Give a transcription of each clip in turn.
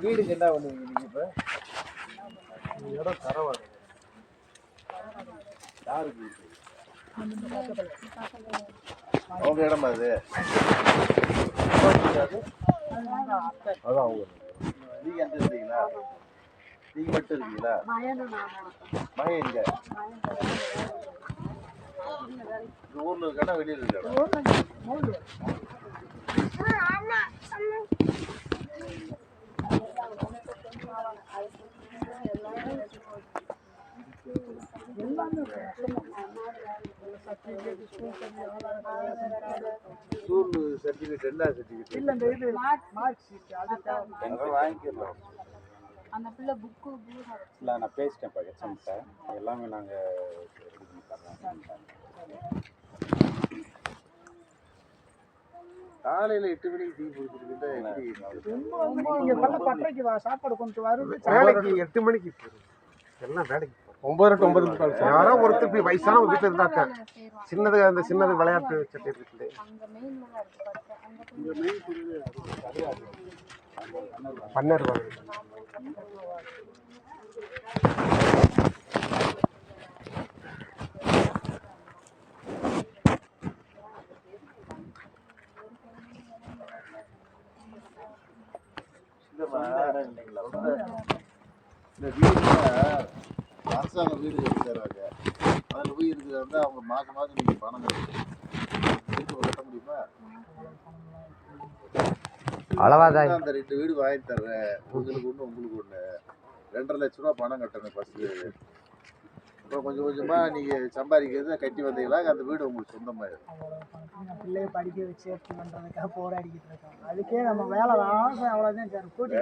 வீடுக்கு என்ன பண்ணுவீங்க நீங்கள் இப்போ? இடம் தரவாடு யாருக்கு அவங்க இடமா அது? அதான் அவங்க. நீங்கள் எந்த இருந்தீங்களா? நீங்கள் மட்டும் இருக்கீங்களா? மகன் எங்க? இந்த ஊரில் இருக்கானா வெளியில் இருக்கானா? ஸ்கூல் சர்டிஃபிகேட் என்ன சர்டிஃபிகேட்? இல்லை இந்த இது மார்க் ஷீட் அது வாங்கிக்கலாம். அந்த பிள்ளை புக்கு இல்லை நான் பேசிட்டேன்ப்பா ஹெச்எம் சார் எல்லாமே நாங்கள் ரெடி பண்ணி தரோம். காலையில் 8 மணிக்கு டீ குடிச்சிட்டு சாப்பாடு கொஞ்சம் வருது. வேலைக்கு 8 மணிக்கு எல்லாம் வேலைக்கு 9 to 9 யாரோ ஒருத்தர் வயசான வீட்டில் இருந்தாக்க சின்னது அந்த சின்னது விளையாட்டு சட்டை இருக்குது. பன்னர் இந்த வீடுல அரசாங்கம் வீடு கட்டி தருவாங்க. அதில் போய் இருக்கிறத வந்து அவங்க மாதம் மாதம் நீங்கள் பணம் கட்ட முடியுமா? அளவாதான் அந்த 2 வீடு வாங்கி தர்றேன், உங்களுக்கு ஒன்று உங்களுக்கு ஒன்று, 2.5 லட்ச ரூபா பணம் கட்டணும் ஃபஸ்ட்டு. அப்புறம் கொஞ்சம் கொஞ்சமாக நீங்கள் சம்பாதிக்கிறத கட்டி வந்தீங்களா அந்த வீடு உங்களுக்கு சொந்தமாயிடும். பிள்ளைய படிக்க வச்சு பண்ணுறதுக்காக போராடிக்கிட்டு இருக்கோம். அதுக்கே நம்ம வேலை ஆசை அவ்வளோதான் சார். கூட்டி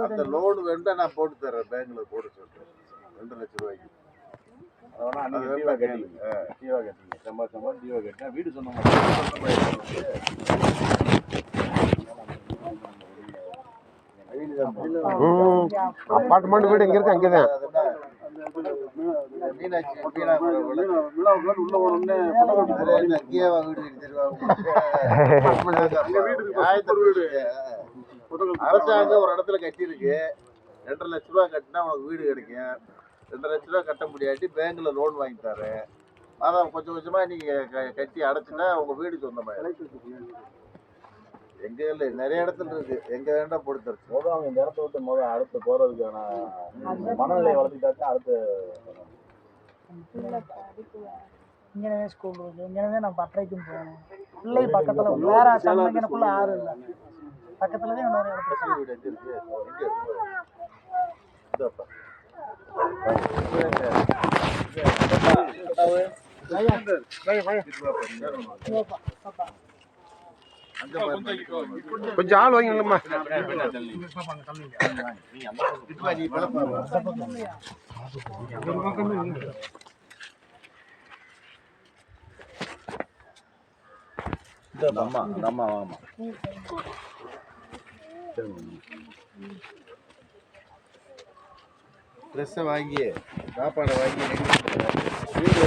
அந்த லோனு வேண்டாம் நான் போட்டு தர்றேன், பேங்க்கில் போட்டு சொல்கிறேன் 2 லட்ச ரூபாய்க்கு. அதனால் டிவா கட்டிங்க சம்பாதிச்சமா டிவா கட்டினா வீடு அப்பார்ட்மெண்ட் வீடு எங்கே இருக்கு அங்கே தான். அரசாங்கம் ஒரு இடத்துல கட்டியிருக்கு, 2.5 லட்ச ரூபா கட்டினா உனக்கு வீடு கிடைக்கும். 2 லட்ச ரூபா கட்ட முடியாட்டி பேங்க்ல லோன் வாங்கி தரேன். அதான் கொஞ்சம் கொஞ்சமா நீங்க கட்டி அடைச்சுன்னா உங்க வீடு சொந்தமாயிடும். எங்க இல்லை நிறைய இடத்துல இருக்கு, எங்க வேண்டாம் போட்டு தரச்சு. அவங்க இந்த இடத்த விட்டு அடுத்து போறதுக்கான மனநிலை வளர்த்துட்டாக்கா அடுத்து இங்கே ஸ்கூல் இருக்கு. இங்கே நான் பட்டறைக்கும் போகணும். பிள்ளை பக்கத்துல வேற சமைக்கணுக்குள்ள யாரும் இல்லை, பக்கத்துல தான் இன்னொரு இடத்துல வீடு இருக்கு. கொஞ்சம் ஆள் வாங்கிடலாமா? நம்ம வாமா ட்ரெஸ்ஸை வாங்கி சாப்பாடை வாங்கி வீடு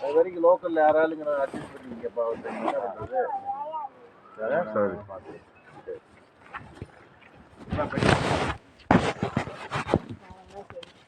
அது வரைக்கும் லோக்கலில் யாராலும் அட்ஜஸ்ட் பண்ணிங்கப்பா வந்து. சரி